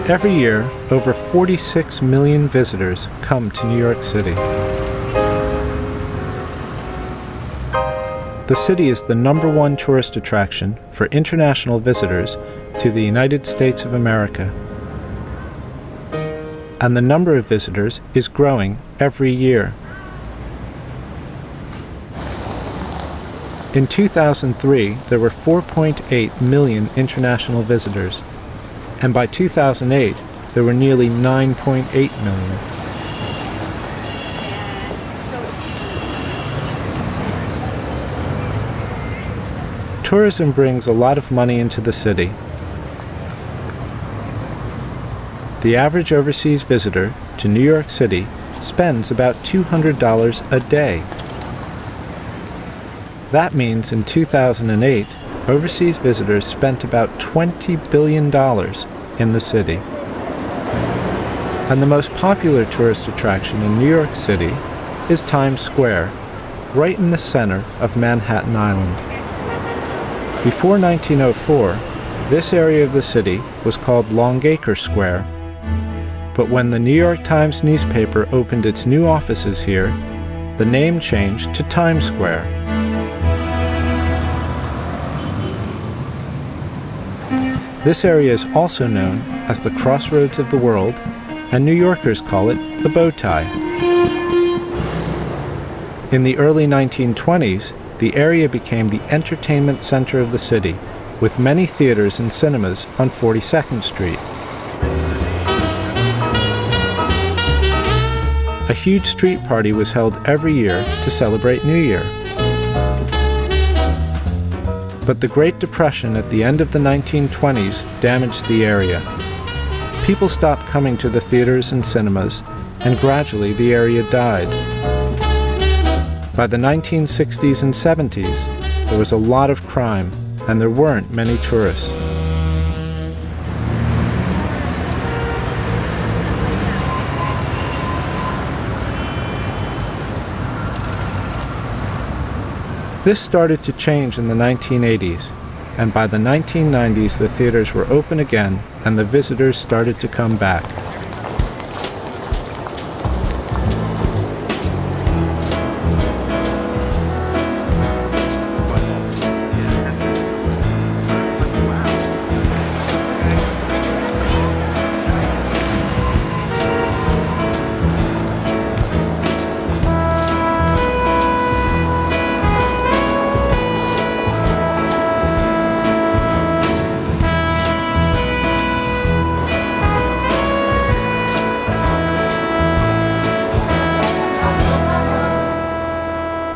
Every year, over 46 million visitors come to New York City. The city is the #1 tourist attraction for international visitors to the United States of America. And the number of visitors is growing every year. In 2003, there were 4.8 million international visitors, and by 2008, there were nearly 9.8 million. Tourism brings a lot of money into the city. The average overseas visitor to New York City spends about $200 a day. That means in 2008, overseas visitors spent about $20 billion in the city. And the most popular tourist attraction in New York City is Times Square, right in the center of Manhattan Island. Before 1904, this area of the city was called Longacre Square. But when the New York Times newspaper opened its new offices here, the name changed to Times Square. This area is also known as the Crossroads of the World, and New Yorkers call it the Bow Tie. In the early 1920s, the area became the entertainment center of the city, with many theaters and cinemas on 42nd Street. A huge street party was held every year to celebrate New Year. But the Great Depression at the end of the 1920s damaged the area. People stopped coming to the theaters and cinemas, and gradually the area died. By the 1960s and 70s, there was a lot of crime, and there weren't many tourists. This started to change in the 1980s, and by the 1990s the theaters were open again and the visitors started to come back.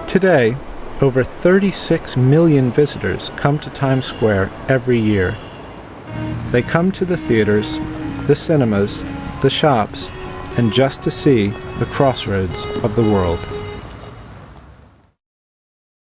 Today, over 36 million visitors come to Times Square every year. They come to the theaters, the cinemas, the shops, and just to see the crossroads of the world.